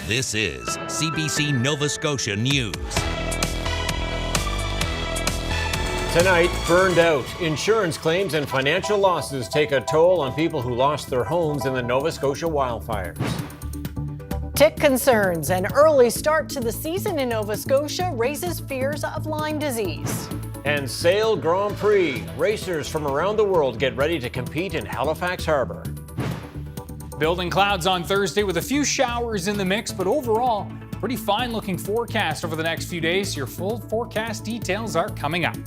This is CBC Nova Scotia News. Tonight, burned out. Insurance claims and financial losses take a toll on people who lost their homes in the Nova Scotia wildfires. Tick concerns. An early start to the season in Nova Scotia raises fears of Lyme disease. And Sail Grand Prix. Racers from around the world get ready to compete in Halifax Harbour. Building clouds on Thursday with a few showers in the mix, but overall, pretty fine looking forecast over the next few days. Your full forecast details are coming up.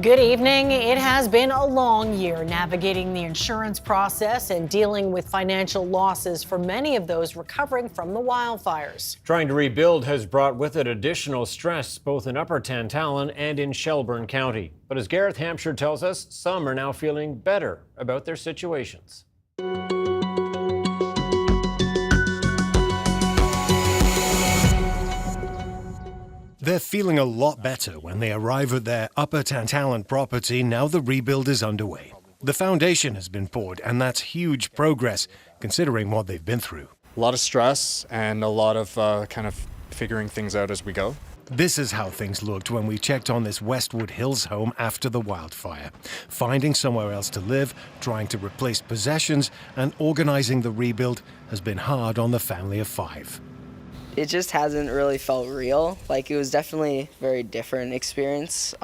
Good evening. It has been a long year navigating the insurance process and dealing with financial losses for many of those recovering from the wildfires. Trying to rebuild has brought with it additional stress both in Upper Tantallon and in Shelburne County. But as Gareth Hampshire tells us, some are now feeling better about their situations. They're feeling a lot better when they arrive at their Upper Tantallon property now the rebuild is underway. The foundation has been poured, and that's huge progress considering what they've been through. A lot of stress and a lot of kind of figuring things out as we go. This is how things looked when we checked on this Westwood Hills home after the wildfire. Finding somewhere else to live, trying to replace possessions, and organizing the rebuild has been hard on the family of 5. It just hasn't really felt real. Like, it was definitely a very different experience.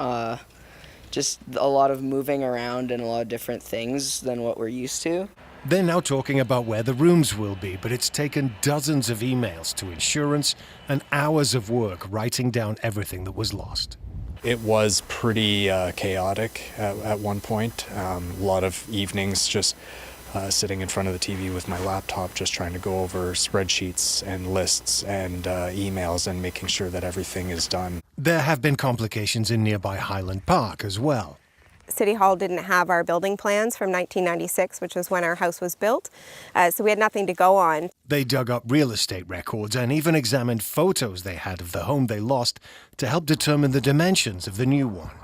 Just a lot of moving around and a lot of different things than what we're used to. They're now talking about where the rooms will be, but it's taken dozens of emails to insurance and hours of work writing down everything that was lost. It was pretty chaotic at one point. A lot of evenings just sitting in front of the TV with my laptop, just trying to go over spreadsheets and lists and emails and making sure that everything is done. There have been complications in nearby Highland Park as well. City Hall didn't have our building plans from 1996, which was when our house was built, so we had nothing to go on. They dug up real estate records and even examined photos they had of the home they lost to help determine the dimensions of the new one.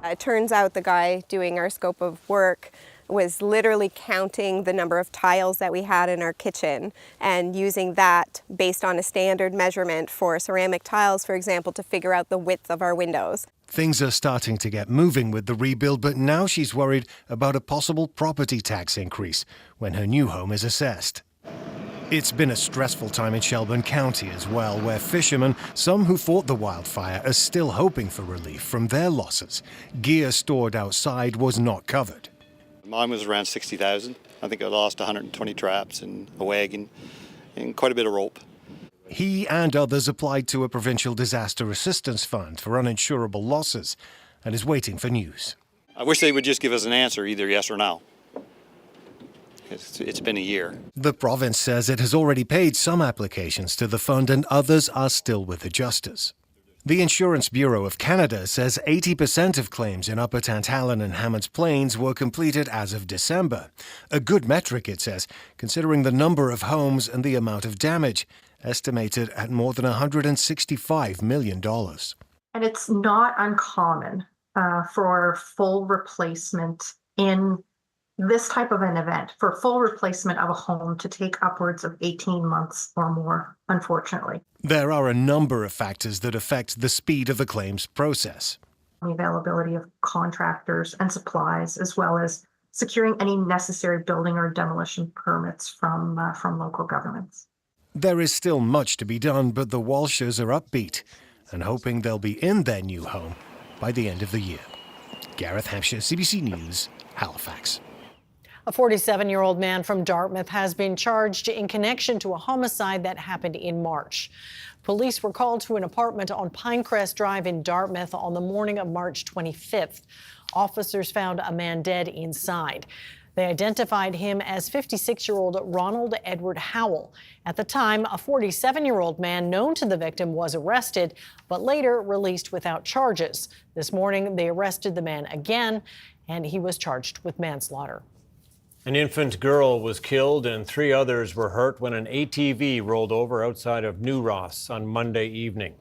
It turns out the guy doing our scope of work was literally counting the number of tiles that we had in our kitchen and using that based on a standard measurement for ceramic tiles, for example, to figure out the width of our windows. Things are starting to get moving with the rebuild, but now she's worried about a possible property tax increase when her new home is assessed. It's been a stressful time in Shelburne County as well, where fishermen, some who fought the wildfire, are still hoping for relief from their losses. Gear stored outside was not covered. Mine was around 60,000. I think I lost 120 traps and a wagon and quite a bit of rope. He and others applied to a provincial disaster assistance fund for uninsurable losses and is waiting for news. I wish they would just give us an answer, either yes or no. It's been a year. The province says it has already paid some applications to the fund and others are still with adjusters. The Insurance Bureau of Canada says 80% of claims in Upper Tantallon and Hammonds Plains were completed as of December. A good metric, it says, considering the number of homes and the amount of damage, estimated at more than $165 million. And it's not uncommon for full replacement in this type of an event, for full replacement of a home to take upwards of 18 months or more, unfortunately. There are a number of factors that affect the speed of the claims process. The availability of contractors and supplies, as well as securing any necessary building or demolition permits from local governments. There is still much to be done, but the Walshers are upbeat and hoping they'll be in their new home by the end of the year. Gareth Hampshire, CBC News, Halifax. A 47-year-old man from Dartmouth has been charged in connection to a homicide that happened in March. Police were called to an apartment on Pinecrest Drive in Dartmouth on the morning of March 25th. Officers found a man dead inside. They identified him as 56-year-old Ronald Edward Howell. At the time, a 47-year-old man known to the victim was arrested, but later released without charges. This morning, they arrested the man again, and he was charged with manslaughter. An infant girl was killed and 3 others were hurt when an ATV rolled over outside of New Ross on Monday evening.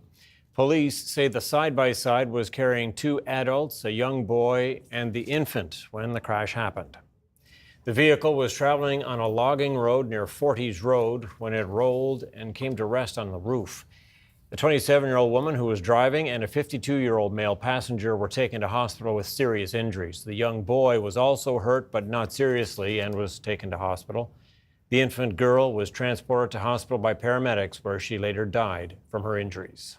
Police say the side-by-side was carrying 2 adults, a young boy, and the infant when the crash happened. The vehicle was traveling on a logging road near Forties Road when it rolled and came to rest on the roof. The 27-year-old woman who was driving and a 52-year-old male passenger were taken to hospital with serious injuries. The young boy was also hurt, but not seriously, and was taken to hospital. The infant girl was transported to hospital by paramedics, where she later died from her injuries.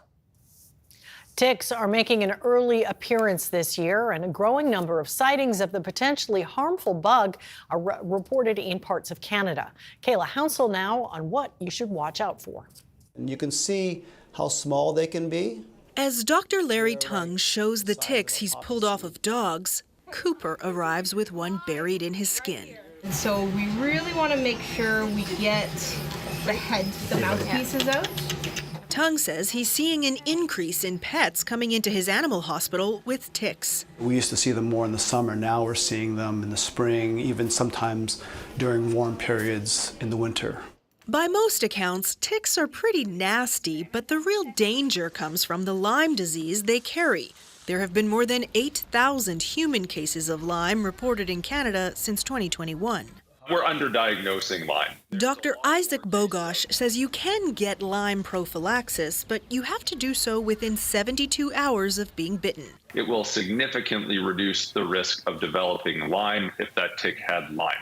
Ticks are making an early appearance this year, and a growing number of sightings of the potentially harmful bug are reported in parts of Canada. Kayla Hounsell now on what you should watch out for. You can see how small they can be. As Dr. Larry Tung shows the ticks he's pulled off of dogs, Cooper arrives with one buried in his skin. And so we really want to make sure we get the head, the mouthpieces out. Tung says he's seeing an increase in pets coming into his animal hospital with ticks. We used to see them more in the summer. Now we're seeing them in the spring, even sometimes during warm periods in the winter. By most accounts, ticks are pretty nasty, but the real danger comes from the Lyme disease they carry. There have been more than 8,000 human cases of Lyme reported in Canada since 2021. We're underdiagnosing Lyme. Dr. Isaac Bogosh says you can get Lyme prophylaxis, but you have to do so within 72 hours of being bitten. It will significantly reduce the risk of developing Lyme if that tick had Lyme.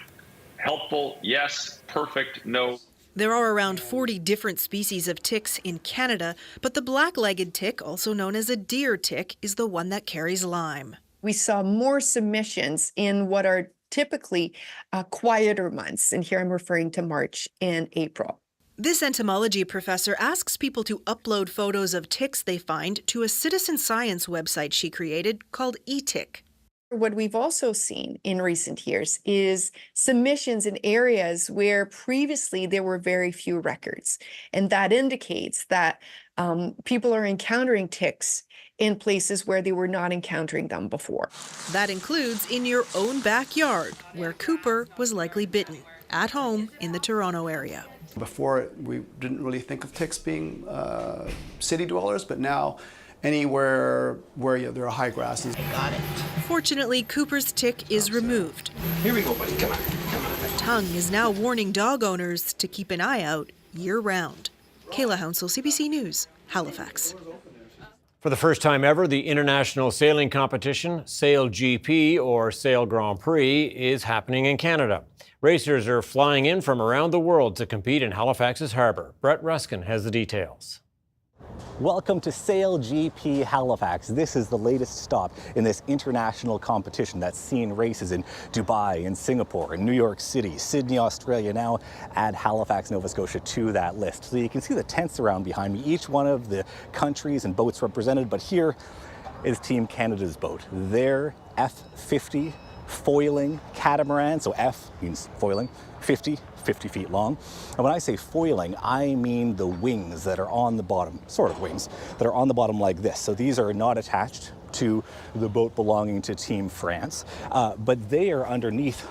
Helpful, yes. Perfect, no. There are around 40 different species of ticks in Canada, but the black-legged tick, also known as a deer tick, is the one that carries Lyme. We saw more submissions in what are typically quieter months, and here I'm referring to March and April. This entomology professor asks people to upload photos of ticks they find to a citizen science website she created called eTick. What we've also seen in recent years is submissions in areas where previously there were very few records. And that indicates that people are encountering ticks in places where they were not encountering them before. That includes in your own backyard, where Cooper was likely bitten, at home in the Toronto area. Before, we didn't really think of ticks being city dwellers, but now anywhere where there are high grasses. Got it. Fortunately, Cooper's tick is removed. Here we go, buddy. Come on. Come on. Tung is now warning dog owners to keep an eye out year-round. Kayla Hounsell, CBC News, Halifax. For the first time ever, the international sailing competition, SailGP or Sail Grand Prix, is happening in Canada. Racers are flying in from around the world to compete in Halifax's harbour. Brett Ruskin has the details. Welcome to SailGP Halifax. This is the latest stop in this international competition that's seen races in Dubai, in Singapore, in New York City, Sydney, Australia. Now add Halifax, Nova Scotia to that list. So you can see the tents around behind me, each one of the countries and boats represented, but here is Team Canada's boat. Their F50 foiling catamaran, so F means foiling, 50 feet long. And when I say foiling, I mean the wings that are on the bottom, sort of wings, that are on the bottom like this. So these are not attached to the boat belonging to Team France, but they are underneath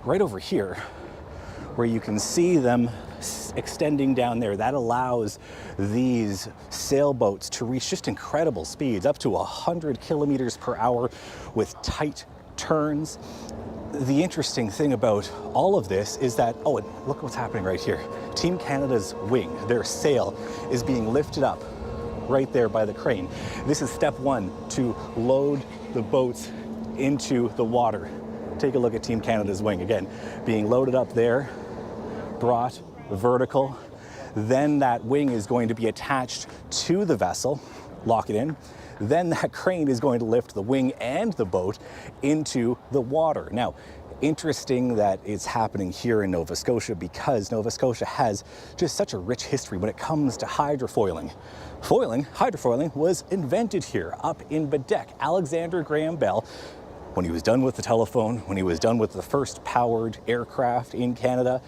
right over here, where you can see them extending down there. That allows these sailboats to reach just incredible speeds, up to 100 kilometers per hour with tight turns. The interesting thing about all of this is that, oh, and look what's happening right here. Team Canada's wing, their sail, is being lifted up right there by the crane. This is step one to load the boats into the water. Take a look at Team Canada's wing. Again, being loaded up there, brought vertical. Then that wing is going to be attached to the vessel, lock it in. Then that crane is going to lift the wing and the boat into the water. Now, interesting that it's happening here in Nova Scotia because Nova Scotia has just such a rich history when it comes to hydrofoiling. Hydrofoiling was invented here up in Bedeck. Alexander Graham Bell, when he was done with the telephone, when he was done with the first powered aircraft in Canada,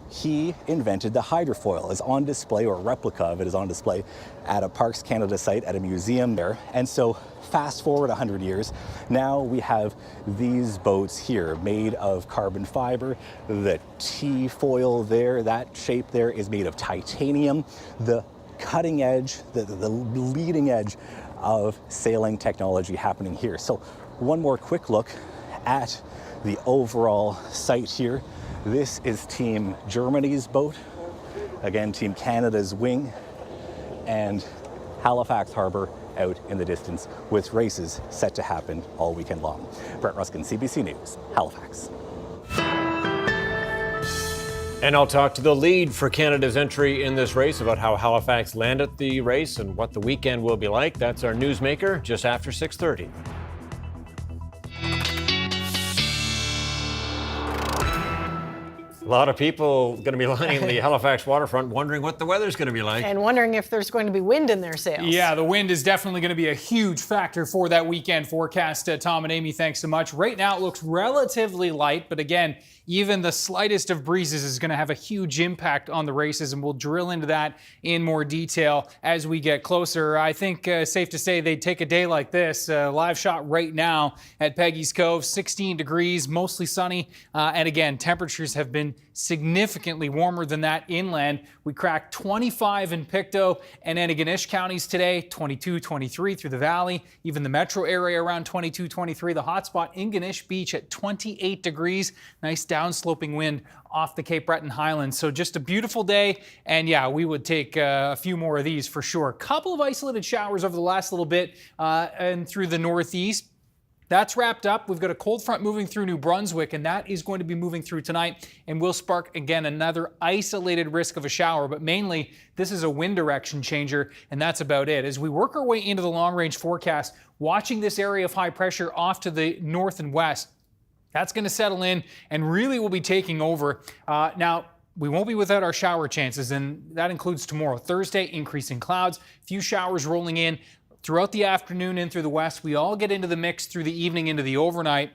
he invented the hydrofoil. It's on display, or a replica of it is on display at a Parks Canada site at a museum there. And so fast forward 100 years, now we have these boats here made of carbon fiber. The T-foil there, that shape there is made of titanium. The cutting edge, the leading edge of sailing technology happening here. So one more quick look at the overall site here. This is Team Germany's boat, again Team Canada's wing, and Halifax Harbour out in the distance with races set to happen all weekend long. Brett Ruskin, CBC News, Halifax. And I'll talk to the lead for Canada's entry in this race about how Halifax landed the race and what the weekend will be like. That's our newsmaker just after 6:30. A lot of people going to be lining the Halifax waterfront wondering what the weather's going to be like. And wondering if there's going to be wind in their sails. Yeah, the wind is definitely going to be a huge factor for that weekend forecast. Tom and Amy, thanks so much. Right now it looks relatively light, but again, even the slightest of breezes is going to have a huge impact on the races, and we'll drill into that in more detail as we get closer. I think safe to say they'd take a day like this. Live shot right now at Peggy's Cove, 16 degrees, mostly sunny. And again, temperatures have been significantly warmer than that inland. We cracked 25 in Pictou and Antigonish counties today, 22, 23 through the valley, even the metro area around 22, 23. The hotspot in Ganesh Beach at 28 degrees. Nice downsloping wind off the Cape Breton Highlands. So just a beautiful day. And yeah, we would take a few more of these for sure. A couple of isolated showers over the last little bit and through the northeast. That's wrapped up. We've got a cold front moving through New Brunswick, and that is going to be moving through tonight and will spark, again, another isolated risk of a shower. But mainly, this is a wind direction changer, and that's about it. As we work our way into the long-range forecast, watching this area of high pressure off to the north and west, that's going to settle in and really will be taking over. Now, we won't be without our shower chances, and that includes tomorrow, Thursday, increasing clouds, few showers rolling in throughout the afternoon and through the west. We all get into the mix through the evening into the overnight.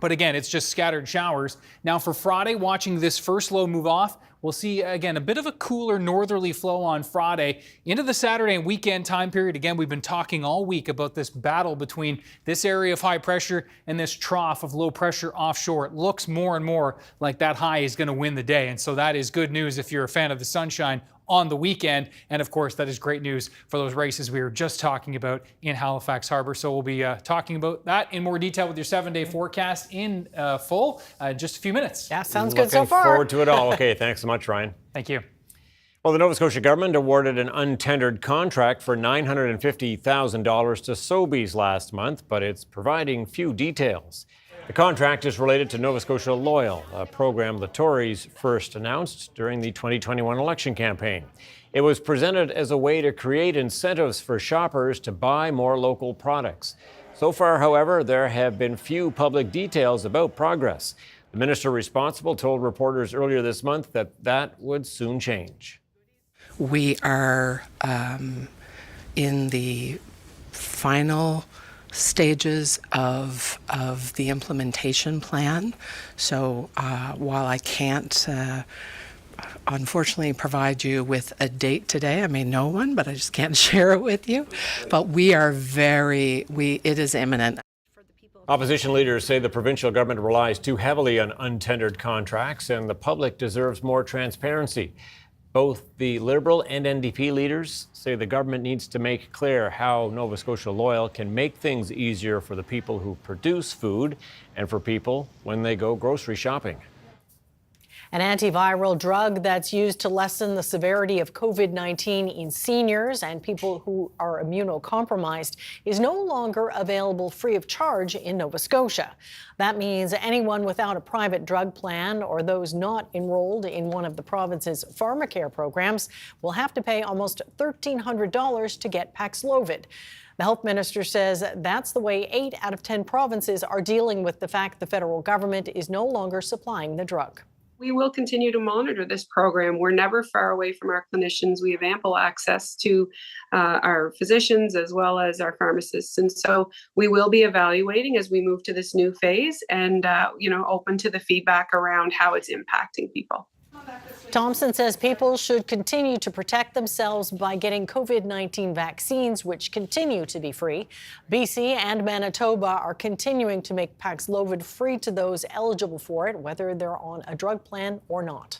But again, it's just scattered showers. Now for Friday, watching this first low move off, we'll see, again, a bit of a cooler northerly flow on Friday into the Saturday and weekend time period. Again, we've been talking all week about this battle between this area of high pressure and this trough of low pressure offshore. It looks more and more like that high is going to win the day. And so that is good news if you're a fan of the sunshine on the weekend. And of course, that is great news for those races we were just talking about in Halifax Harbour. So we'll be talking about that in more detail with your 7-day forecast in full just a few minutes. Yeah, sounds good so far. Looking forward to it all. Okay, thanks so much, Ryan. Thank you. Well, the Nova Scotia government awarded an untendered contract for $950,000 to Sobeys last month, but it's providing few details. The contract is related to Nova Scotia Loyal, a program the Tories first announced during the 2021 election campaign. It was presented as a way to create incentives for shoppers to buy more local products. So far, however, there have been few public details about progress. The minister responsible told reporters earlier this month that that would soon change. We are in the final stages of the implementation plan. So while I can't unfortunately provide you with a date today, I may know one, but I just can't share it with you. But we are it is imminent. Opposition leaders say the provincial government relies too heavily on untendered contracts and the public deserves more transparency. Both the Liberal and NDP leaders say the government needs to make clear how Nova Scotia Loyal can make things easier for the people who produce food and for people when they go grocery shopping. An antiviral drug that's used to lessen the severity of COVID-19 in seniors and people who are immunocompromised is no longer available free of charge in Nova Scotia. That means anyone without a private drug plan or those not enrolled in one of the province's pharmacare programs will have to pay almost $1,300 to get Paxlovid. The health minister says that's the way 8 out of 10 provinces are dealing with the fact the federal government is no longer supplying the drug. We will continue to monitor this program. We're never far away from our clinicians. We have ample access to our physicians as well as our pharmacists. And so we will be evaluating as we move to this new phase and, open to the feedback around how it's impacting people. Thompson says people should continue to protect themselves by getting COVID-19 vaccines, which continue to be free. BC and Manitoba are continuing to make Paxlovid free to those eligible for it, whether they're on a drug plan or not.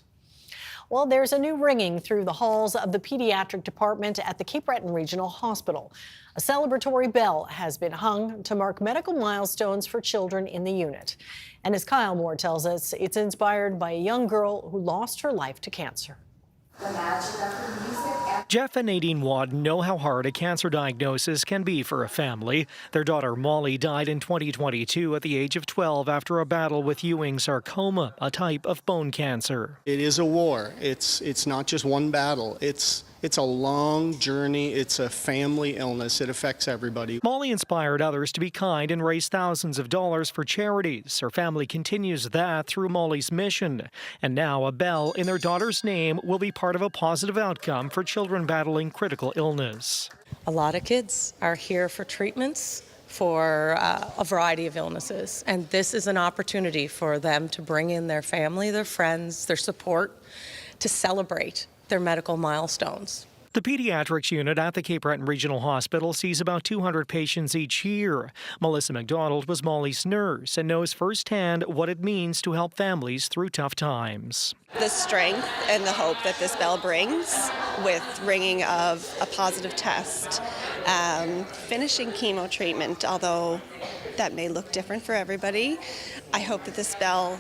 Well, there's a new ringing through the halls of the Pediatric department at the Cape Breton Regional Hospital. A celebratory bell has been hung to mark medical milestones for children in the unit. And as Kyle Moore tells us, it's inspired by a young girl who lost her life to cancer. Jeff and Nadine Watt know how hard a cancer diagnosis can be for a family. Their daughter Molly died in 2022 at the age of 12 after a battle with Ewing sarcoma, a type of bone cancer. It is a war. It's not just one battle. It's a long journey. It's a family illness. It affects everybody. Molly inspired others to be kind and raise thousands of dollars for charities. Her family continues that through Molly's mission. And now a bell in their daughter's name will be part of a positive outcome for children battling critical illness. A lot of kids are here for treatments for a variety of illnesses. And this is an opportunity for them to bring in their family, their friends, their support, to celebrate their medical milestones. The pediatrics unit at the Cape Breton Regional Hospital sees about 200 patients each year. Melissa McDonald was Molly's nurse and knows firsthand what it means to help families through tough times. The strength and the hope that this bell brings with ringing of a positive test, finishing chemo treatment, although that may look different for everybody. I hope that this bell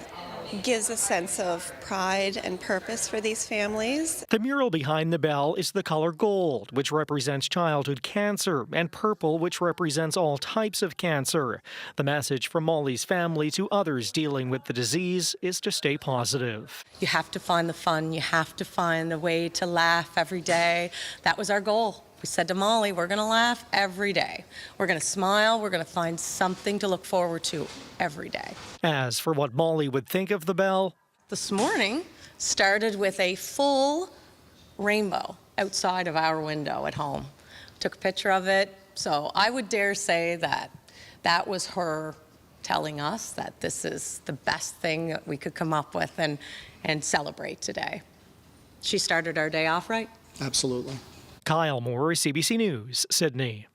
gives a sense of pride and purpose for these families. The mural behind the bell is the color gold, which represents childhood cancer, and purple, which represents all types of cancer. The message from Molly's family to others dealing with the disease is to stay positive. You have to find the fun. You have to find a way to laugh every day. That was our goal. We said to Molly, we're going to laugh every day. We're going to smile. We're going to find something to look forward to every day. As for what Molly would think of the bell, this morning started with a full rainbow outside of our window at home. Took a picture of it. So I would dare say that that was her telling us that this is the best thing that we could come up with and celebrate today. She started our day off right. Absolutely. Kyle Moore, CBC News, Sydney.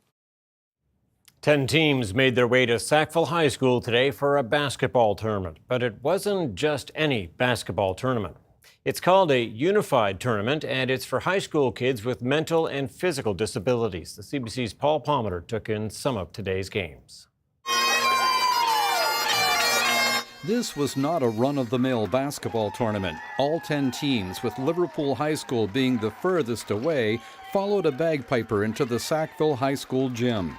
10 teams made their way to Sackville High School today for a basketball tournament. But it wasn't just any basketball tournament. It's called a unified tournament, and it's for high school kids with mental and physical disabilities. The CBC's Paul Palmer took in some of today's games. This was not a run-of-the-mill basketball tournament. All 10 teams, with Liverpool High School being the furthest away, followed a bagpiper into the Sackville High School gym.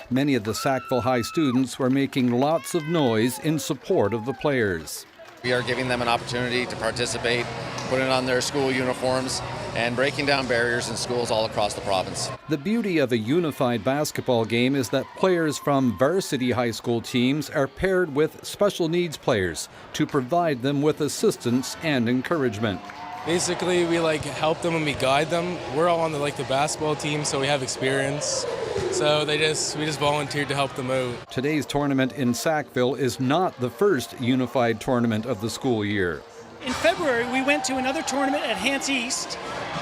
Many of the Sackville High students were making lots of noise in support of the players. We are giving them an opportunity to participate, putting on their school uniforms, and breaking down barriers in schools all across the province. The beauty of a unified basketball game is that players from varsity high school teams are paired with special needs players to provide them with assistance and encouragement. Basically, we help them and we guide them. We're all on the basketball team, so we have experience. So we just volunteered to help them out. Today's tournament in Sackville is not the first unified tournament of the school year. In February, we went to another tournament at Hants East,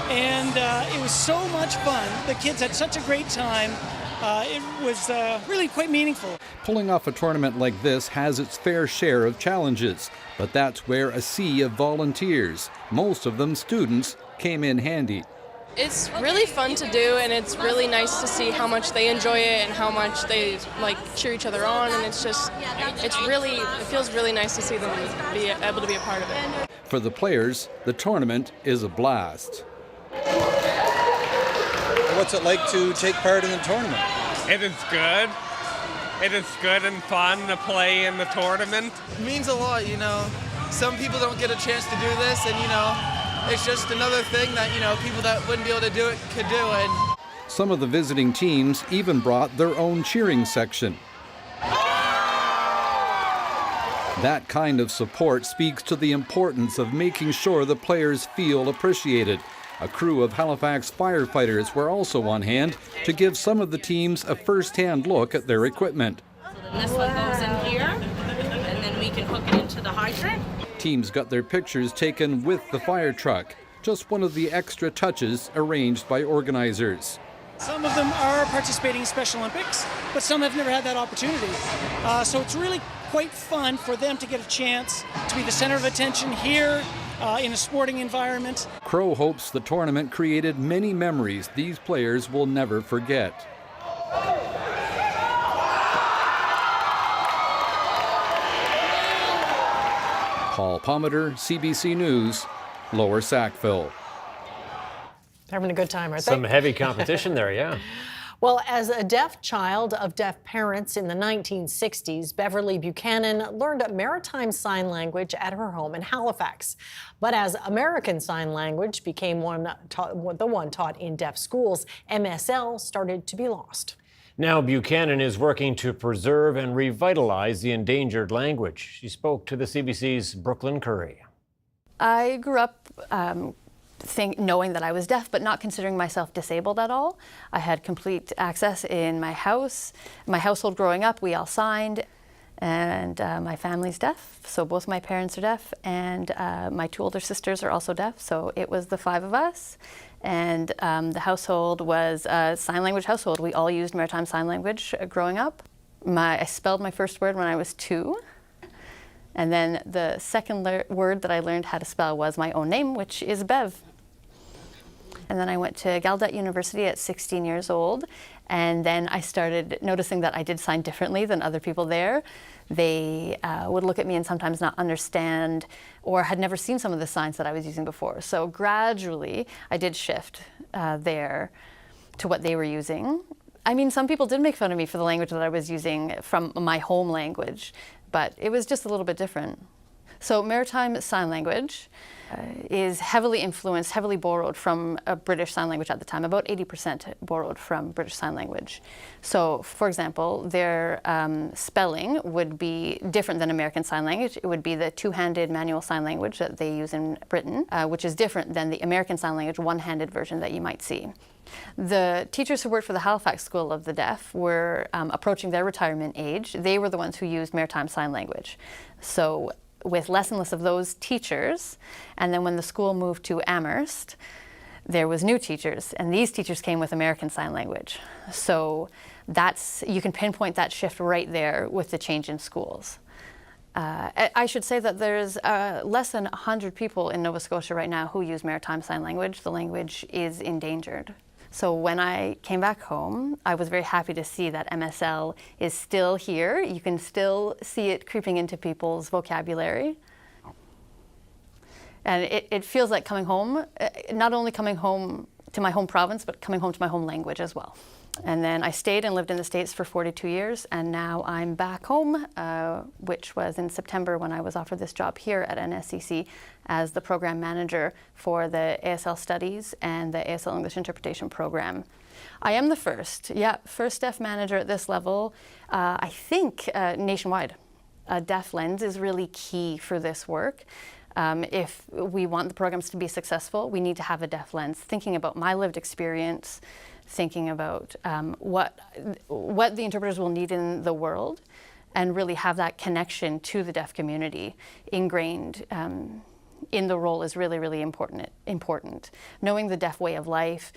and it was so much fun. The kids had such a great time. It was really quite meaningful. Pulling off a tournament like this has its fair share of challenges, but that's where a sea of volunteers, most of them students, came in handy. It's really fun to do, and it's really nice to see how much they enjoy it and how much they cheer each other on, and it feels really nice to see them be able to be a part of it. For the players, the tournament is a blast. What's it like to take part in the tournament? It is good. It is good and fun to play in the tournament. It means a lot, Some people don't get a chance to do this, and, it's just another thing that, people that wouldn't be able to do it could do. And some of the visiting teams even brought their own cheering section. That kind of support speaks to the importance of making sure the players feel appreciated. A crew of Halifax firefighters were also on hand to give some of the teams a first-hand look at their equipment. This one goes in here, and then we can hook it into the hydrant. Teams got their pictures taken with the fire truck, just one of the extra touches arranged by organizers. Some of them are participating in Special Olympics, but some have never had that opportunity. So it's really quite fun for them to get a chance to be the center of attention here in a sporting environment. Crow hopes the tournament created many memories these players will never forget. Paul Pomater, CBC News, Lower Sackville. Having a good time, aren't they? Some heavy competition there, yeah. Well, as a deaf child of deaf parents in the 1960s, Beverly Buchanan learned maritime sign language at her home in Halifax. But as American Sign Language became the one taught in deaf schools, MSL started to be lost. Now Buchanan is working to preserve and revitalize the endangered language. She spoke to the CBC's Brooklyn Curry. I grew up knowing that I was deaf, but not considering myself disabled at all. I had complete access in my house. My household growing up, we all signed, and my family's deaf, so both my parents are deaf, and my two older sisters are also deaf, so it was the five of us. And the household was a sign language household. We all used maritime sign language growing up. I spelled my first word when I was 2. And then the second word that I learned how to spell was my own name, which is Bev. And then I went to Gallaudet University at 16 years old. And then I started noticing that I did sign differently than other people there. They would look at me and sometimes not understand or had never seen some of the signs that I was using before. So gradually I did shift there to what they were using. I mean, some people did make fun of me for the language that I was using from my home language, but it was just a little bit different. So maritime sign language is heavily influenced, heavily borrowed from a British Sign Language at the time, about 80% borrowed from British Sign Language. So, for example, their spelling would be different than American Sign Language. It would be the two-handed manual sign language that they use in Britain, which is different than the American Sign Language one-handed version that you might see. The teachers who worked for the Halifax School of the Deaf were approaching their retirement age. They were the ones who used Maritime Sign Language. So with less and less of those teachers, and then when the school moved to Amherst, there was new teachers, and these teachers came with American Sign Language. So you can pinpoint that shift right there with the change in schools. I should say that there's less than 100 people in Nova Scotia right now who use Maritime Sign Language. The language is endangered. So when I came back home, I was very happy to see that MSL is still here. You can still see it creeping into people's vocabulary. And it feels like coming home, not only coming home to my home province, but coming home to my home language as well. And then I stayed and lived in the States for 42 years, and now I'm back home, which was in September when I was offered this job here at NSCC as the program manager for the ASL Studies and the ASL English Interpretation Program. I am the first deaf manager at this level, I think nationwide. A deaf lens is really key for this work. If we want the programs to be successful, we need to have a deaf lens, thinking about my lived experience, thinking about what the interpreters will need in the world, and really have that connection to the deaf community ingrained in the role is really, really important. Knowing the deaf way of life,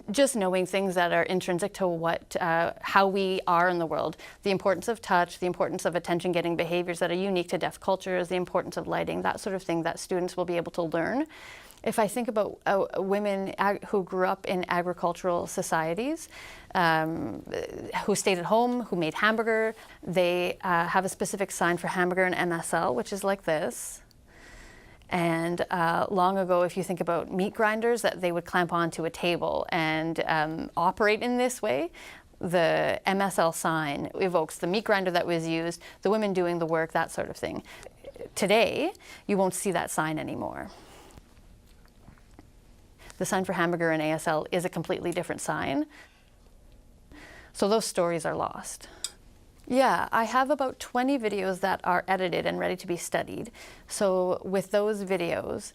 just knowing things that are intrinsic to how we are in the world, the importance of touch, the importance of attention-getting behaviors that are unique to deaf cultures, the importance of lighting, that sort of thing that students will be able to learn. If I think about women who grew up in agricultural societies, who stayed at home, who made hamburger, they have a specific sign for hamburger in MSL, which is like this. And long ago, if you think about meat grinders, that they would clamp onto a table and operate in this way, the MSL sign evokes the meat grinder that was used, the women doing the work, that sort of thing. Today, you won't see that sign anymore. The sign for hamburger in ASL is a completely different sign. So those stories are lost. Yeah, I have about 20 videos that are edited and ready to be studied. So with those videos,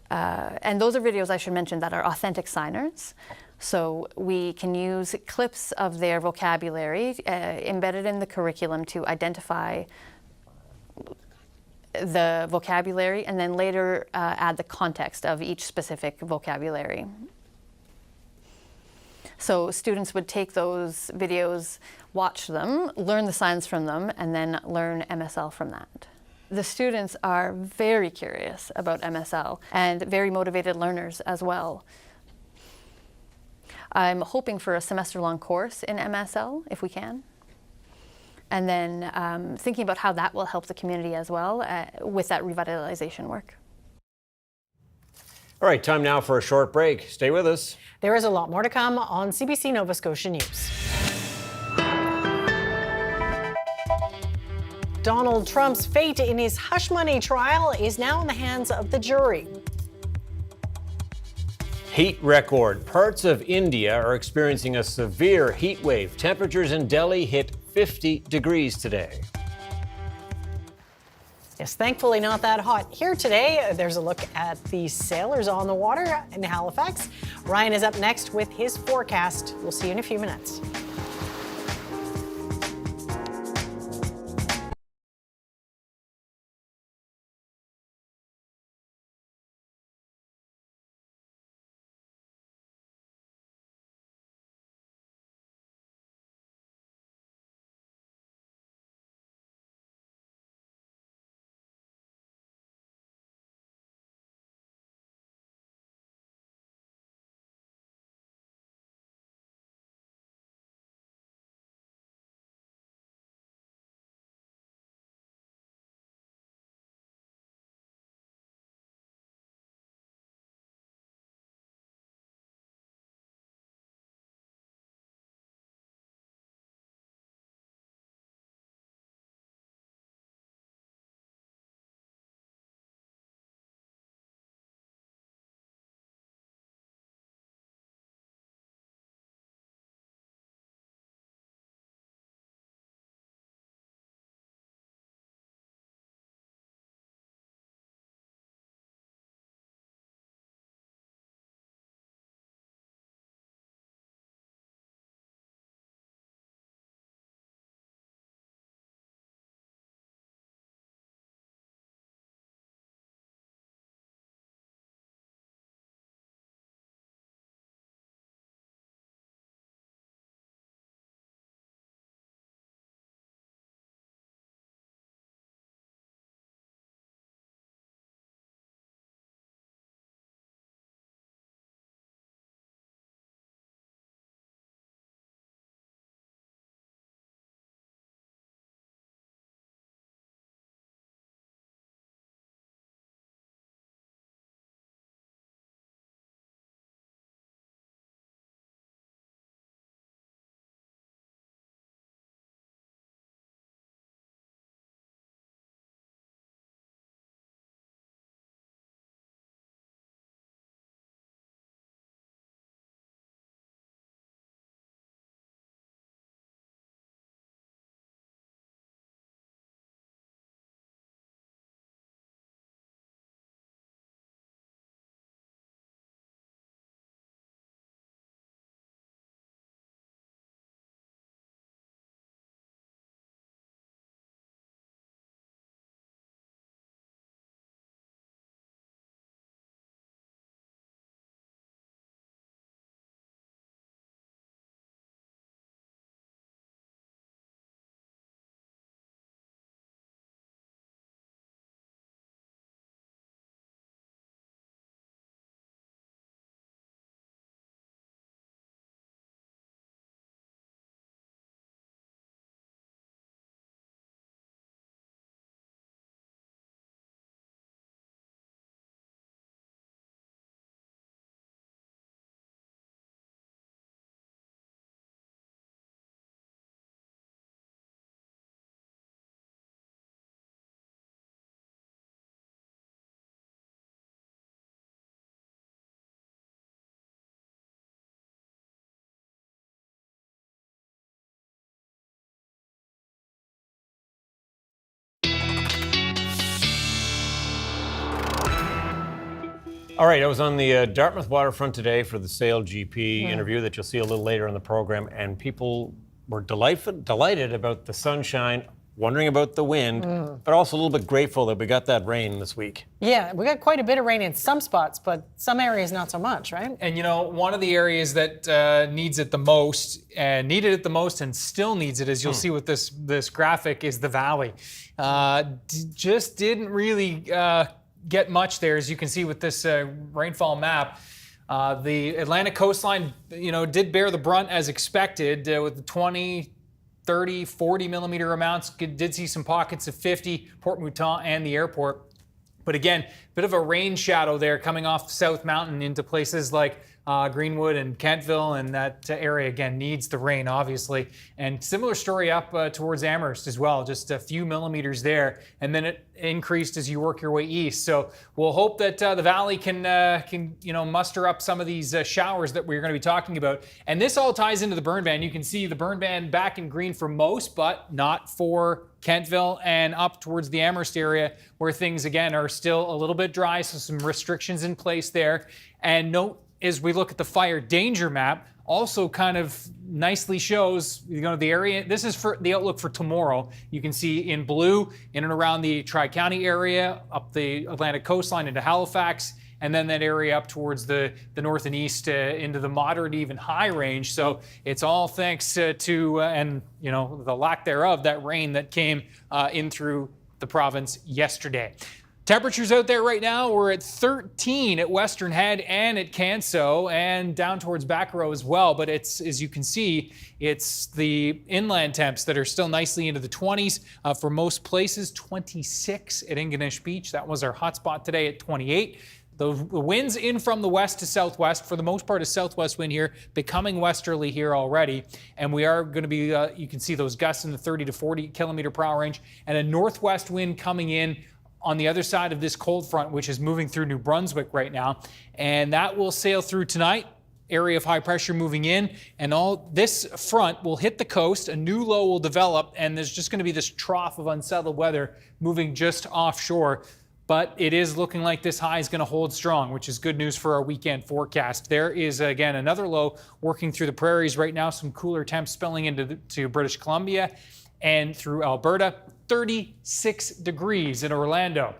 and those are videos I should mention that are authentic signers. So we can use clips of their vocabulary embedded in the curriculum to identify the vocabulary, and then later add the context of each specific vocabulary. So students would take those videos, watch them, learn the signs from them, and then learn MSL from that. The students are very curious about MSL and very motivated learners as well. I'm hoping for a semester-long course in MSL, if we can. And then thinking about how that will help the community as well with that revitalization work. All right, time now for a short break. Stay with us. There is a lot more to come on CBC Nova Scotia News. Donald Trump's fate in his hush money trial is now in the hands of the jury. Heat record. Parts of India are experiencing a severe heat wave. Temperatures in Delhi hit 50 degrees today. Yes, thankfully not that hot here today. There's a look at the sailors on the water in Halifax. Ryan is up next with his forecast. We'll see you in a few minutes. All right, I was on the Dartmouth waterfront today for the SailGP interview that you'll see a little later in the program, and people were delighted about the sunshine wondering about the wind, but also a little bit grateful that we got that rain this week. Yeah, we got quite a bit of rain in some spots, but some areas not so much, right? And you know, one of the areas that needs it the most, and needed it the most, and still needs it, as you'll see with this graphic, is the valley. Just didn't really get much there, as you can see with this rainfall map. The Atlantic coastline, you know, did bear the brunt as expected with the 20, 30, 40 millimeter amounts. Did see some pockets of 50, Port Mouton and the airport. But again, bit of a rain shadow there coming off South Mountain into places like Greenwood and Kentville, and that area again needs the rain, obviously. And similar story up towards Amherst as well, just a few millimeters there, and then it increased as you work your way east. So we'll hope that the valley can muster up some of these showers that we're going to be talking about. And this all ties into the burn ban. You can see the burn ban back in green for most, but not for Kentville and up towards the Amherst area, where things again are still a little bit dry, so some restrictions in place there. And note, as we look at the fire danger map, also kind of nicely shows, you know, the area. This is for the outlook for tomorrow. You can see in blue in and around the Tri-County area, up the Atlantic coastline into Halifax, and then that area up towards the north and east into the moderate, even high range. So it's all thanks to, and you know, the lack thereof, that rain that came in through the province yesterday. Temperatures out there right now, we're at 13 at Western Head and at Canso, and down towards Back Row as well. But it's, as you can see, it's the inland temps that are still nicely into the 20s for most places. 26 at Ingonish Beach. That was our hotspot today at 28. The winds in from the west to southwest, for the most part a southwest wind here, becoming westerly here already. And we are going to be, you can see those gusts in the 30 to 40 kilometer per hour range, and a northwest wind coming in on the other side of this cold front, which is moving through New Brunswick right now. And that will sail through tonight. Area of high pressure moving in, and all this front will hit the coast. A new low will develop, and there's just going to be this trough of unsettled weather moving just offshore. But it is looking like this high is going to hold strong, which is good news for our weekend forecast. There is, again, another low working through the prairies right now. Some cooler temps spilling into British Columbia and through Alberta. 36 degrees in Orlando.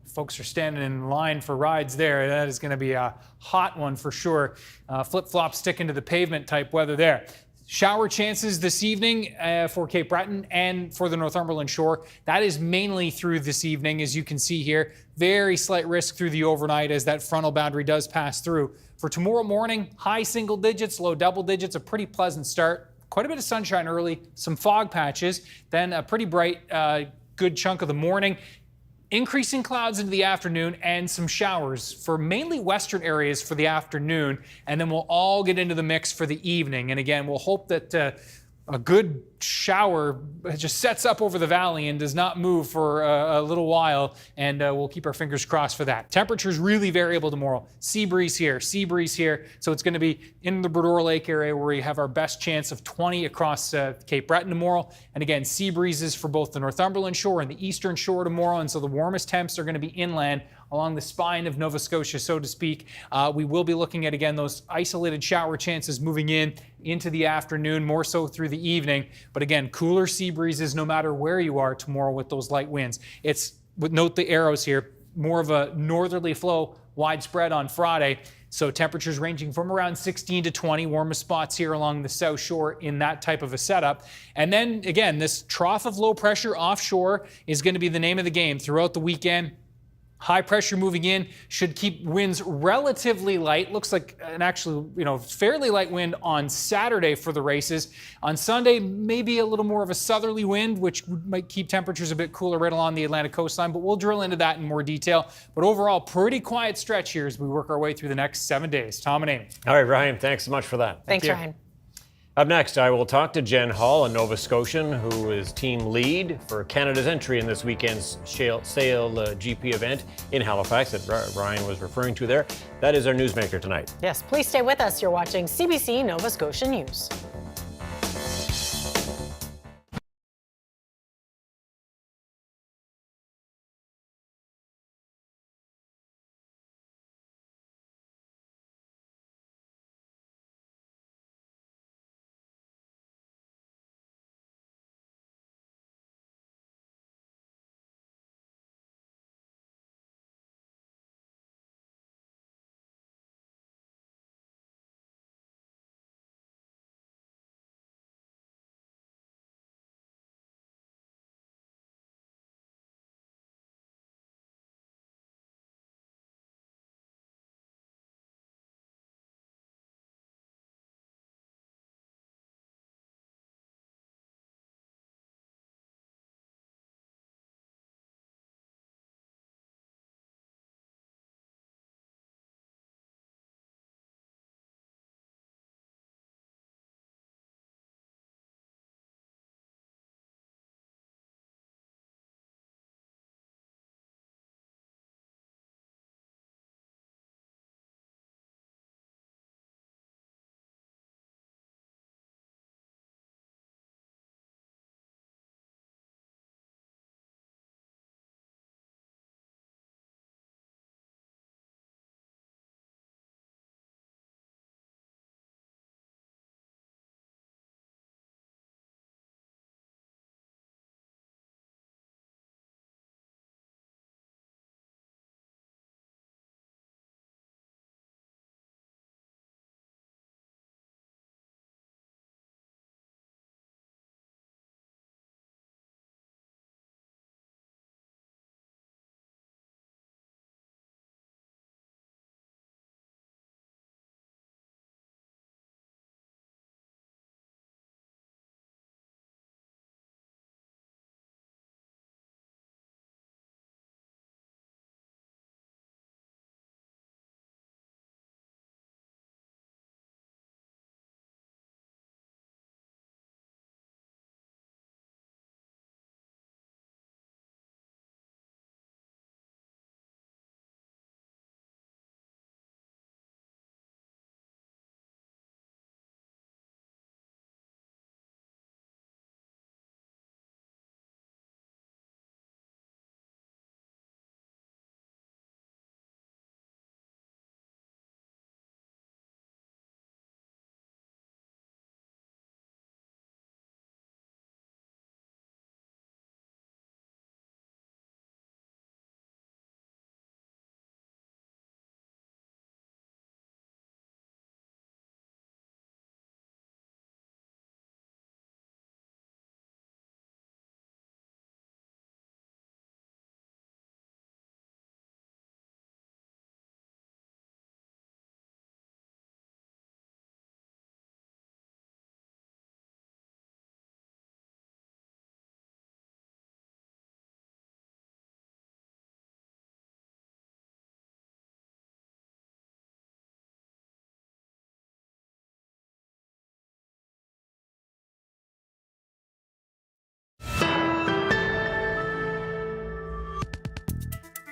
Folks are standing in line for rides there. That is going to be a hot one for sure. Flip-flop sticking to the pavement type weather there. Shower chances this evening for Cape Breton and for the Northumberland shore. That is mainly through this evening, as you can see here. Very slight risk through the overnight as that frontal boundary does pass through. For tomorrow morning, high single digits, low double digits, a pretty pleasant start. Quite a bit of sunshine early, some fog patches, then a pretty bright, good chunk of the morning. Increasing clouds into the afternoon and some showers for mainly western areas for the afternoon, and then we'll all get into the mix for the evening. And again, we'll hope that a good shower just sets up over the valley and does not move for a little while, and we'll keep our fingers crossed for that. Temperatures really variable tomorrow. Sea breeze here, so it's going to be in the Bredor Lake area where we have our best chance of 20 across Cape Breton tomorrow. And again, sea breezes for both the Northumberland shore and the eastern shore tomorrow, and so the warmest temps are going to be inland along the spine of Nova Scotia, so to speak. We will be looking at, again, those isolated shower chances moving into the afternoon, more so through the evening. But again, cooler sea breezes no matter where you are tomorrow with those light winds. Note the arrows here, more of a northerly flow widespread on Friday. So temperatures ranging from around 16 to 20, warmest spots here along the south shore in that type of a setup. And then again, this trough of low pressure offshore is going to be the name of the game throughout the weekend. High pressure moving in should keep winds relatively light. Looks like an actually, fairly light wind on Saturday for the races. On Sunday, maybe a little more of a southerly wind, which might keep temperatures a bit cooler right along the Atlantic coastline, but we'll drill into that in more detail. But overall, pretty quiet stretch here as we work our way through the next 7 days. Tom and Amy. All right, Ryan, thanks so much for that. Thanks, Ryan. Up next, I will talk to Jen Hall, a Nova Scotian who is team lead for Canada's entry in this weekend's SailGP event in Halifax that Ryan was referring to there. That is our newsmaker tonight. Yes, please stay with us. You're watching CBC Nova Scotia News.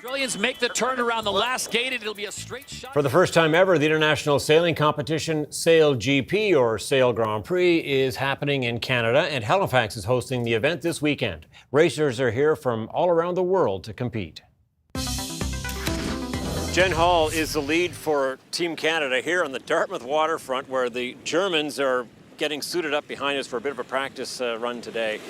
Australians make the turn around the last gate, and it'll be a straight shot. For the first time ever, the international sailing competition SailGP, or Sail Grand Prix, is happening in Canada, and Halifax is hosting the event this weekend. Racers are here from all around the world to compete. Jen Hall is the lead for Team Canada here on the Dartmouth waterfront, where the Germans are getting suited up behind us for a bit of a practice run today.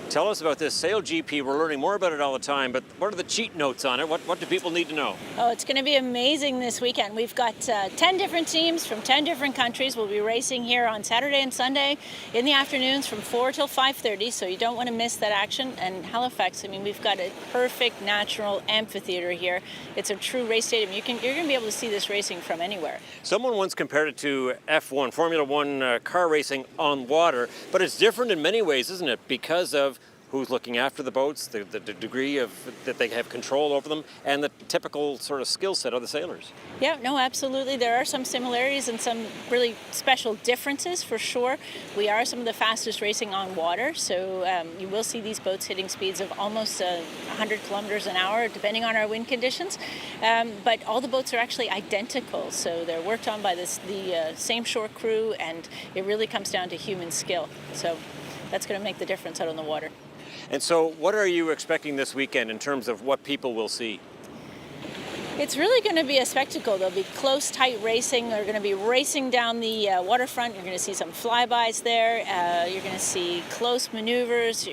Tell us about this SailGP. We're learning more about it all the time, but what are the cheat notes on it? What do people need to know? Oh, it's going to be amazing this weekend. We've got 10 different teams from 10 different countries. We'll be racing here on Saturday and Sunday in the afternoons from 4 till 5:30, so you don't want to miss that action. And Halifax, I mean, we've got a perfect natural amphitheater here. It's a true race stadium. You're going to be able to see this racing from anywhere. Someone once compared it to F1, Formula One car racing on water, but it's different in many ways, isn't it? Because of who's looking after the boats, the degree of that they have control over them, and the typical sort of skill set of the sailors. Yeah, no, absolutely. There are some similarities and some really special differences for sure. We are some of the fastest racing on water, so you will see these boats hitting speeds of almost 100 kilometers an hour, depending on our wind conditions. But all the boats are actually identical, so they're worked on by the same shore crew, and it really comes down to human skill. So that's going to make the difference out on the water. And so what are you expecting this weekend in terms of what people will see? It's really going to be a spectacle. There'll be close, tight racing. They're going to be racing down the waterfront. You're going to see some flybys there. You're going to see close maneuvers.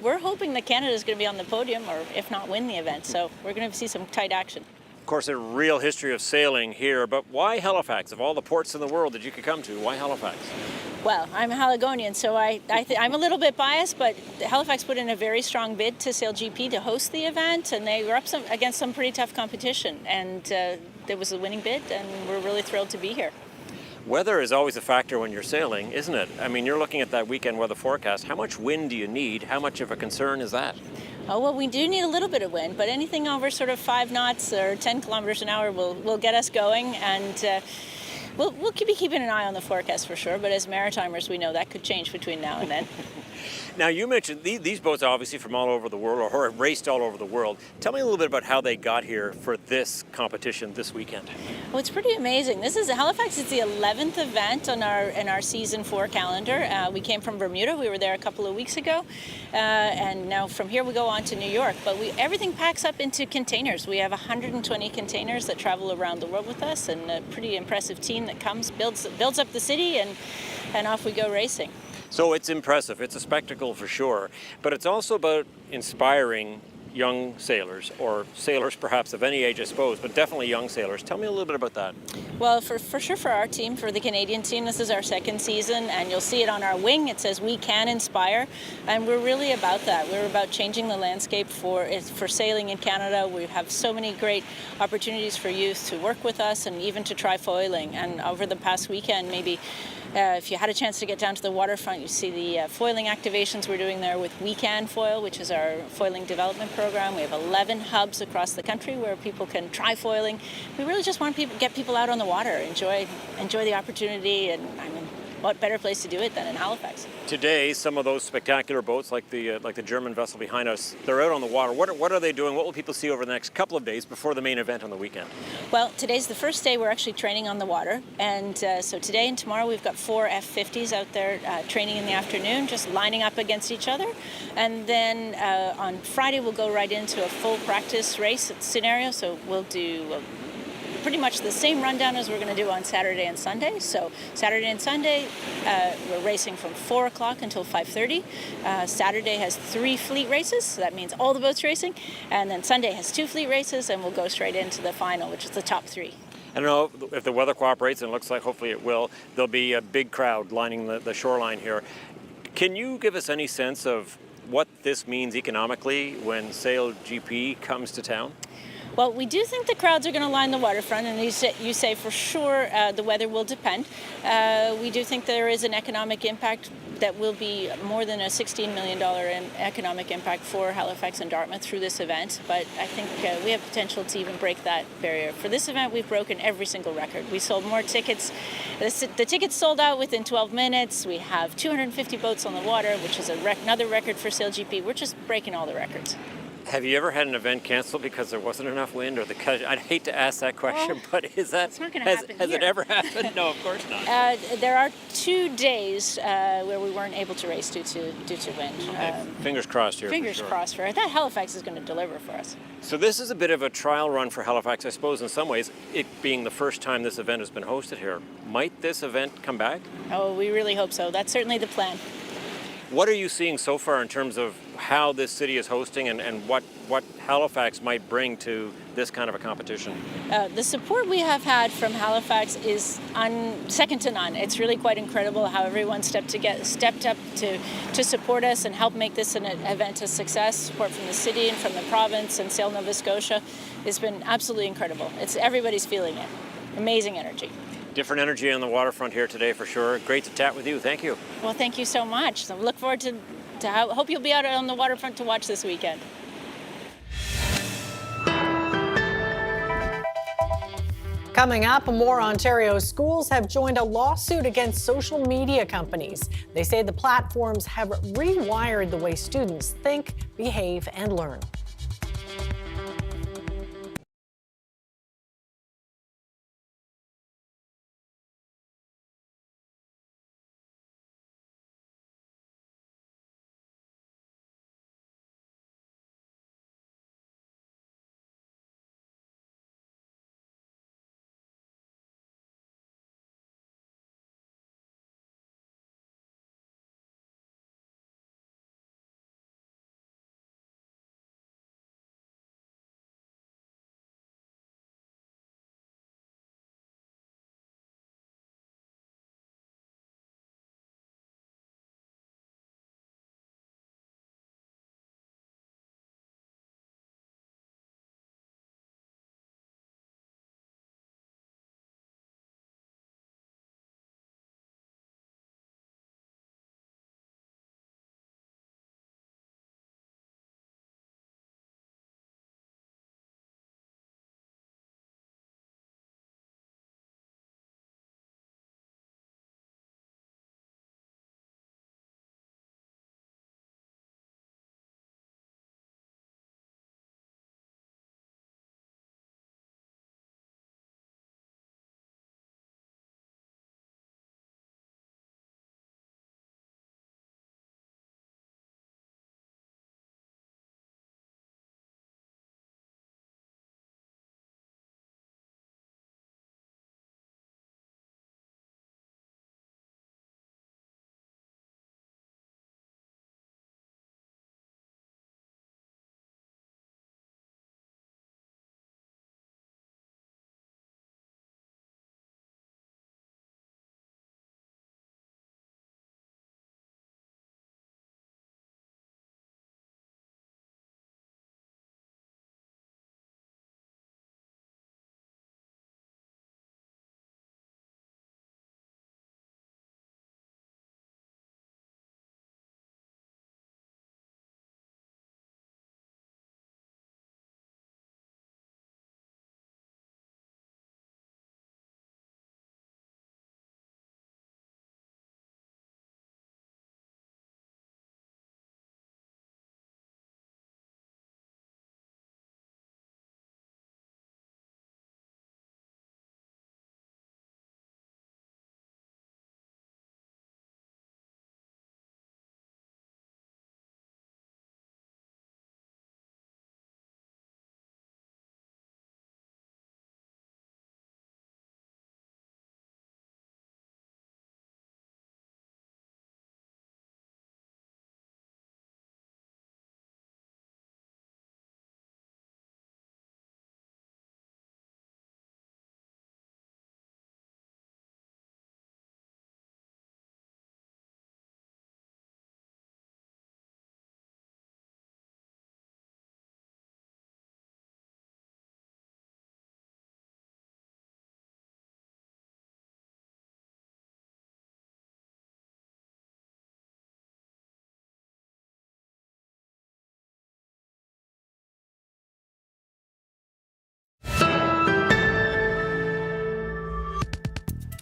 We're hoping that Canada is going to be on the podium, or if not win the event. So we're going to see some tight action. Of course, a real history of sailing here, but why Halifax? Of all the ports in the world that you could come to, why Halifax? Well, I'm a Haligonian, so I'm a little bit biased, but Halifax put in a very strong bid to SailGP to host the event, and they were up against some pretty tough competition, and there was a winning bid, and we're really thrilled to be here. Weather is always a factor when you're sailing, isn't it? I mean, you're looking at that weekend weather forecast. How much wind do you need? How much of a concern is that? Oh, well, we do need a little bit of wind, but anything over sort of 5 knots or 10 kilometers an hour will get us going, and we'll be keeping an eye on the forecast for sure, but as maritimers, we know that could change between now and then. Now, you mentioned these boats are obviously from all over the world, or have raced all over the world. Tell me a little bit about how they got here for this competition this weekend. Well, it's pretty amazing. Halifax is the 11th event in our season 4 calendar. We came from Bermuda. We were there a couple of weeks ago, and now from here we go on to New York. But everything packs up into containers. We have 120 containers that travel around the world with us, and a pretty impressive team that comes, builds up the city, and off we go racing. So it's impressive. It's a spectacle for sure. But it's also about inspiring young sailors, or sailors perhaps of any age, I suppose, but definitely young sailors. Tell me a little bit about that. Well, for sure for our team, for the Canadian team, this is our 2nd season, and you'll see it on our wing. It says we can inspire, and we're really about that. We're about changing the landscape for sailing in Canada. We have so many great opportunities for youth to work with us and even to try foiling. And over the past weekend, maybe if you had a chance to get down to the waterfront, you see the foiling activations we're doing there with We Can Foil, which is our foiling development program. We have 11 hubs across the country where people can try foiling. We really just want to get people out on the water, enjoy the opportunity, and I mean, what better place to do it than in Halifax? Today, some of those spectacular boats, like the German vessel behind us, they're out on the water. What are they doing? What will people see over the next couple of days before the main event on the weekend? Well, today's the first day we're actually training on the water, and so today and tomorrow we've got 4 F-50s out there training in the afternoon, just lining up against each other, and then on Friday we'll go right into a full practice race scenario. So we'll do pretty much the same rundown as we're going to do on Saturday and Sunday. So Saturday and Sunday, we're racing from 4 o'clock until 5:30. Saturday has 3 fleet races, so that means all the boats racing. And then Sunday has 2 fleet races, and we'll go straight into the final, which is the top 3. I don't know if the weather cooperates, and it looks like hopefully it will. There'll be a big crowd lining the shoreline here. Can you give us any sense of what this means economically when SailGP comes to town? Well, we do think the crowds are going to line the waterfront, and you say for sure the weather will depend. We do think there is an economic impact that will be more than a $16 million economic impact for Halifax and Dartmouth through this event, but I think we have potential to even break that barrier. For this event, we've broken every single record. We sold more tickets. The tickets sold out within 12 minutes. We have 250 boats on the water, which is another record for SailGP. We're just breaking all the records. Have you ever had an event canceled because there wasn't enough wind or I'd hate to ask that question, but is that, it's not gonna has happen it here. ever happened? No, of course not. There are 2 days where we weren't able to race due to wind. Fingers crossed here. Fingers for sure. crossed for it. That Halifax is going to deliver for us. So this is a bit of a trial run for Halifax, I suppose, in some ways, it being the first time this event has been hosted here. Might this event come back? Oh, we really hope so. That's certainly the plan. What are you seeing so far in terms of how this city is hosting and what Halifax might bring to this kind of a competition? The support we have had from Halifax is second to none. It's really quite incredible how everyone stepped up to support us and help make this an event a success. Support from the city and from the province and Sail Nova Scotia has been absolutely incredible. Everybody's feeling it. Amazing energy. Different energy on the waterfront here today for sure. Great to chat with you. Thank you. Well, thank you so much. So look forward to hope you'll be out on the waterfront to watch this weekend. Coming up, more Ontario schools have joined a lawsuit against social media companies. They say the platforms have rewired the way students think, behave, and learn.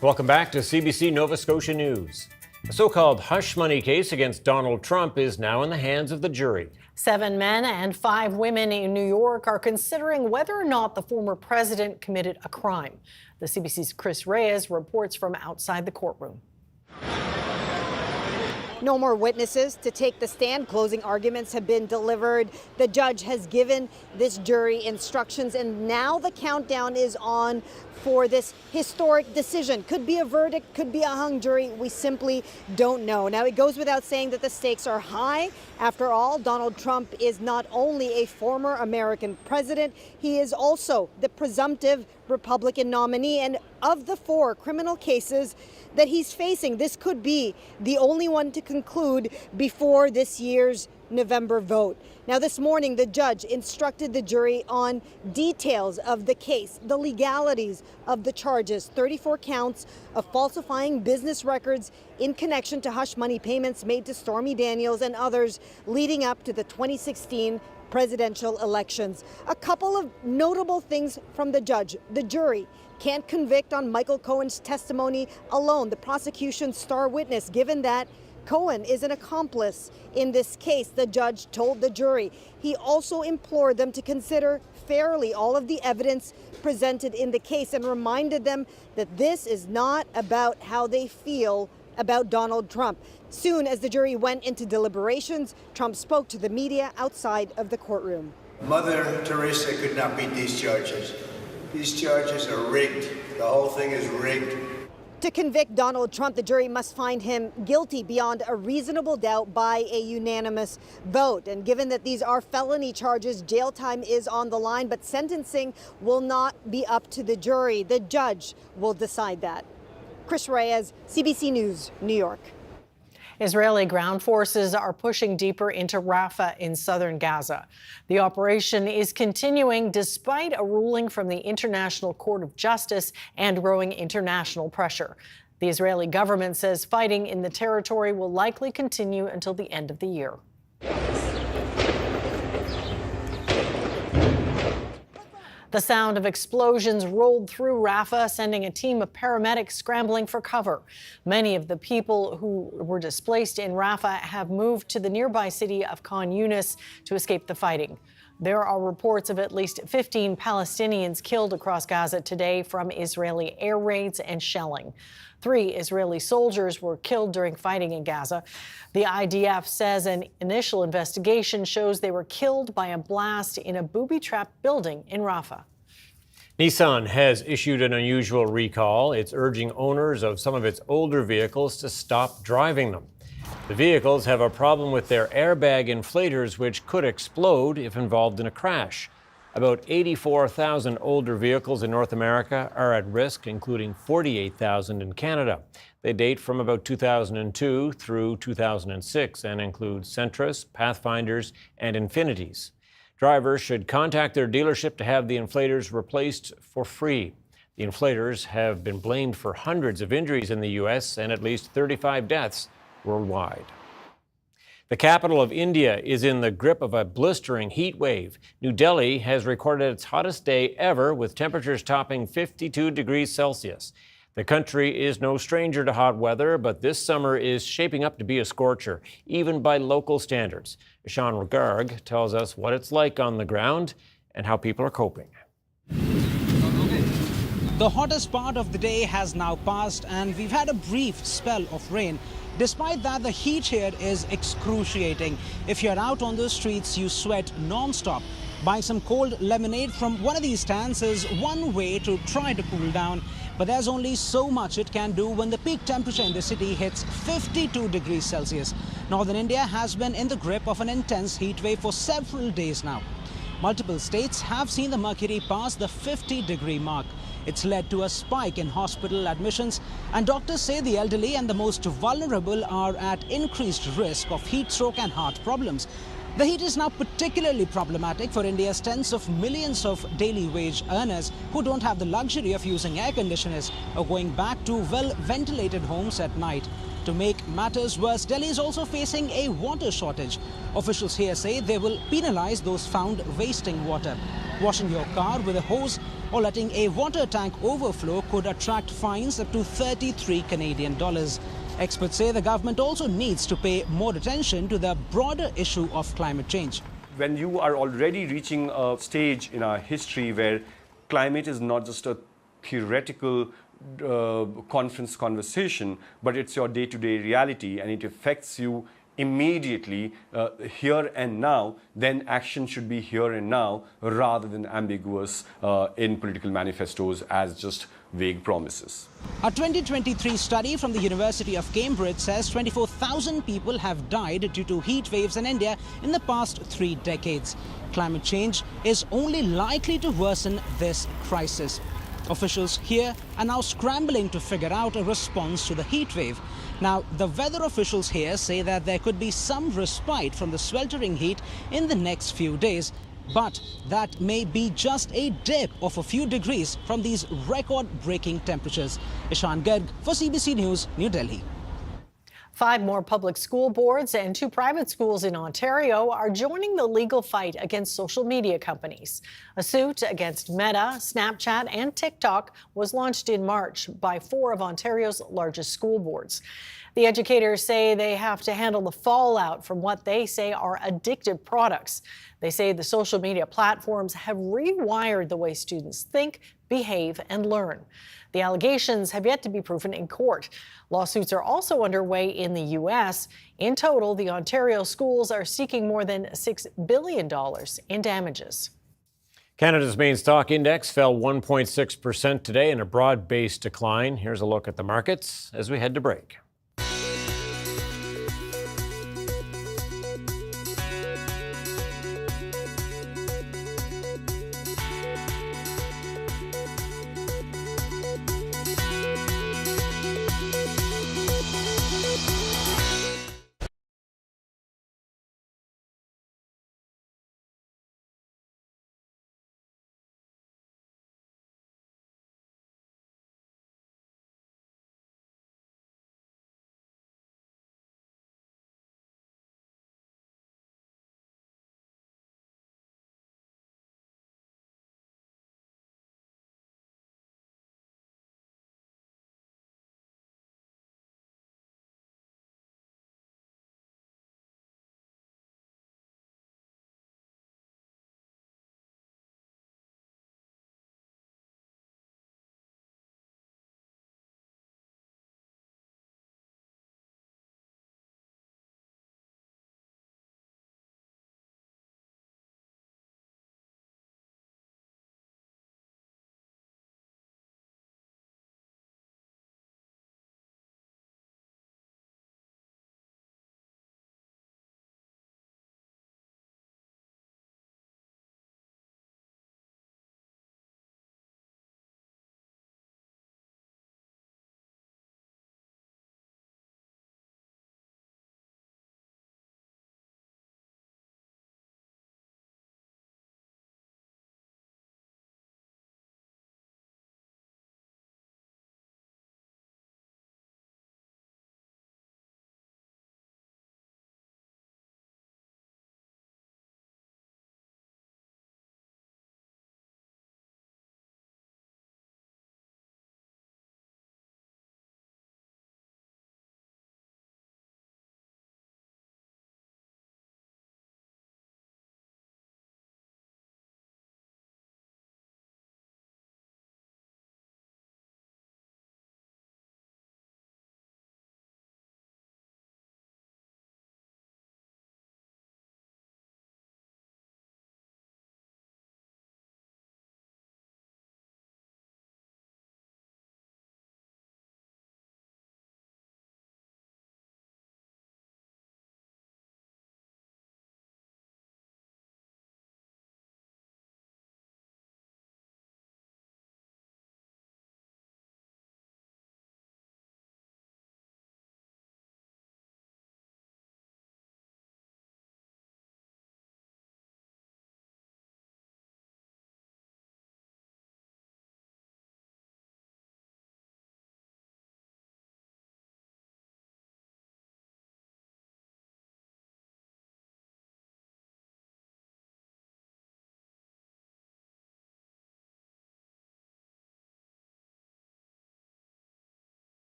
Welcome back to CBC Nova Scotia News. The so-called hush money case against Donald Trump is now in the hands of the jury. 7 men and 5 women in New York are considering whether or not the former president committed a crime. The CBC's Chris Reyes reports from outside the courtroom. No more witnesses to take the stand. Closing arguments have been delivered. The judge has given this jury instructions, and now the countdown is on for this historic decision. Could be a verdict, could be a hung jury. We simply don't know. Now, it goes without saying that the stakes are high. After all, Donald Trump is not only a former American president, he is also the presumptive Republican nominee. And of the 4 criminal cases that he's facing, this could be the only one to conclude before this year's November vote. Now, this morning, the judge instructed the jury on details of the case, the legalities of the charges, 34 counts of falsifying business records in connection to hush money payments made to Stormy Daniels and others leading up to the 2016 presidential elections. A couple of notable things from the judge. The jury can't convict on Michael Cohen's testimony alone, the prosecution's star witness, given that Cohen is an accomplice in this case, the judge told the jury. He also implored them to consider fairly all of the evidence presented in the case and reminded them that this is not about how they feel about Donald Trump. Soon as the jury went into deliberations, Trump spoke to the media outside of the courtroom. Mother Teresa could not beat these charges. These charges are rigged. The whole thing is rigged. To convict Donald Trump, the jury must find him guilty beyond a reasonable doubt by a unanimous vote. And given that these are felony charges, jail time is on the line, but sentencing will not be up to the jury. The judge will decide that. Chris Reyes, CBC News, New York. Israeli ground forces are pushing deeper into Rafah in southern Gaza. The operation is continuing despite a ruling from the International Court of Justice and growing international pressure. The Israeli government says fighting in the territory will likely continue until the end of the year. The sound of explosions rolled through Rafah, sending a team of paramedics scrambling for cover. Many of the people who were displaced in Rafah have moved to the nearby city of Khan Yunis to escape the fighting. There are reports of at least 15 Palestinians killed across Gaza today from Israeli air raids and shelling. 3 Israeli soldiers were killed during fighting in Gaza. The IDF says an initial investigation shows they were killed by a blast in a booby-trapped building in Rafah. Nissan has issued an unusual recall. It's urging owners of some of its older vehicles to stop driving them. The vehicles have a problem with their airbag inflators, which could explode if involved in a crash. About 84,000 older vehicles in North America are at risk, including 48,000 in Canada. They date from about 2002 through 2006 and include Sentras, Pathfinders, and Infinities. Drivers should contact their dealership to have the inflators replaced for free. The inflators have been blamed for hundreds of injuries in the U.S. and at least 35 deaths worldwide. The capital of India is in the grip of a blistering heat wave. New Delhi has recorded its hottest day ever, with temperatures topping 52 degrees Celsius. The country is no stranger to hot weather, but this summer is shaping up to be a scorcher, even by local standards. Sean Regarg tells us what it's like on the ground and how people are coping. The hottest part of the day has now passed, and we've had a brief spell of rain. Despite that, the heat here is excruciating. If you're out on the streets, you sweat non-stop. Buying some cold lemonade from one of these stands is one way to try to cool down, but there's only so much it can do when the peak temperature in the city hits 52 degrees Celsius. Northern India has been in the grip of an intense heat wave for several days now. Multiple states have seen the mercury pass the 50-degree mark. It's led to a spike in hospital admissions, and doctors say the elderly and the most vulnerable are at increased risk of heat stroke and heart problems. The heat is now particularly problematic for India's tens of millions of daily wage earners who don't have the luxury of using air conditioners or going back to well-ventilated homes at night. To make matters worse, Delhi is also facing a water shortage. Officials here say they will penalize those found wasting water. Washing your car with a hose or letting a water tank overflow could attract fines up to $33 Canadian. Experts say the government also needs to pay more attention to the broader issue of climate change. When you are already reaching a stage in our history where climate is not just a theoretical conference conversation, but it's your day-to-day reality and it affects you immediately here and now, then action should be here and now rather than ambiguous in political manifestos as just vague promises. A 2023 study from the University of Cambridge says 24,000 people have died due to heat waves in India in the past 3 decades. Climate change is only likely to worsen this crisis. Officials here are now scrambling to figure out a response to the heat wave. Now, the weather officials here say that there could be some respite from the sweltering heat in the next few days, but that may be just a dip of a few degrees from these record-breaking temperatures. Ishan Garg for CBC News, New Delhi. 5 more public school boards and 2 private schools in Ontario are joining the legal fight against social media companies. A suit against Meta, Snapchat and TikTok was launched in March by 4 of Ontario's largest school boards. The educators say they have to handle the fallout from what they say are addictive products. They say the social media platforms have rewired the way students think, behave and learn. The allegations have yet to be proven in court. Lawsuits are also underway in the U.S. In total, the Ontario schools are seeking more than $6 billion in damages. Canada's main stock index fell 1.6% today in a broad-based decline. Here's a look at the markets as we head to break.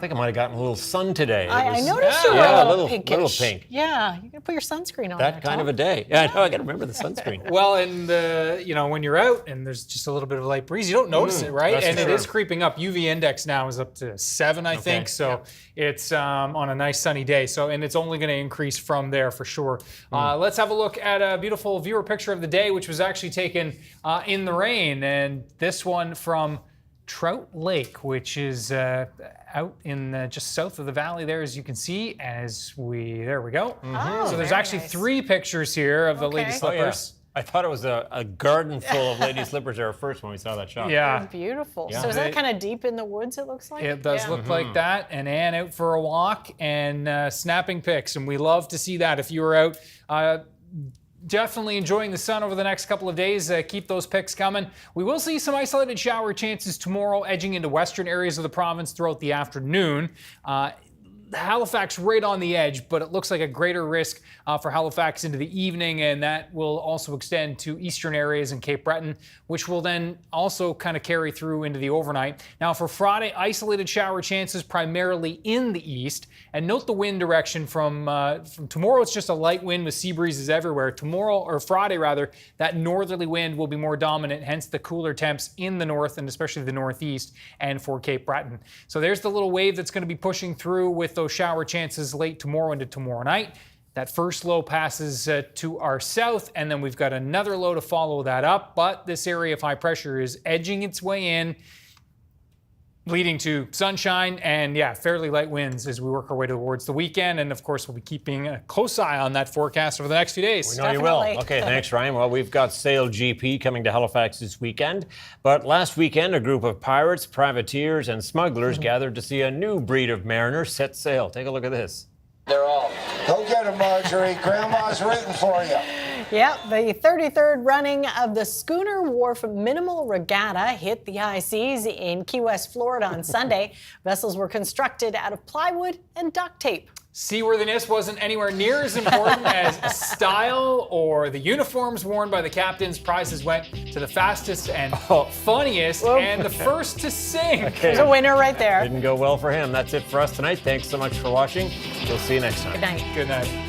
think I might have gotten a little sun today. I noticed you were a little pinkish. Little pink. Yeah, you gotta put your sunscreen on. That kind of a day. Yeah, I know. I got to remember the sunscreen. Well, and when you're out and there's just a little bit of light breeze, you don't notice it, right? And it is creeping up. UV index now is up to 7, I think. So it's on a nice sunny day. So, and it's only going to increase from there for sure. Let's have a look at a beautiful viewer picture of the day, which was actually taken in the rain, and this one from Trout Lake, which is out in just south of the valley there, as you can see. There we go. So there's actually 3 pictures here of the lady slippers. I thought it was a garden full of lady slippers there first when we saw that shot. Yeah, beautiful. Yeah. So is that kind of deep in the woods? It looks like it does look like that. And Ann out for a walk and snapping pics, and we love to see that. If you were out. Definitely enjoying the sun over the next couple of days. Keep those pics coming. We will see some isolated shower chances tomorrow, edging into western areas of the province throughout the afternoon. Halifax right on the edge, but it looks like a greater risk for Halifax into the evening, and that will also extend to eastern areas in Cape Breton, which will then also kind of carry through into the overnight. Now for Friday, isolated shower chances primarily in the east, and note the wind direction from tomorrow. It's just a light wind with sea breezes everywhere. Tomorrow, or Friday rather, that northerly wind will be more dominant, hence the cooler temps in the north and especially the northeast and for Cape Breton. So there's the little wave that's going to be pushing through with those shower chances late tomorrow into tomorrow night. That first low passes to our south, and then we've got another low to follow that up. But this area of high pressure is edging its way in, leading to sunshine and, fairly light winds as we work our way towards the weekend. And, of course, we'll be keeping a close eye on that forecast over the next few days. We know you will. Okay, thanks, Ryan. Well, we've got SailGP coming to Halifax this weekend. But last weekend, a group of pirates, privateers, and smugglers gathered to see a new breed of mariner set sail. Take a look at this. They're all. Go get them, Marjorie. Grandma's rooting for you. Yep, the 33rd running of the Schooner Wharf Minimal Regatta hit the high seas in Key West, Florida on Sunday. Vessels were constructed out of plywood and duct tape. Seaworthiness wasn't anywhere near as important as style or the uniforms worn by the captains. Prizes went to the fastest and funniest and the first to sing. Okay. There's a winner right there. Didn't go well for him. That's it for us tonight. Thanks so much for watching. We'll see you next time. Good night. Good night.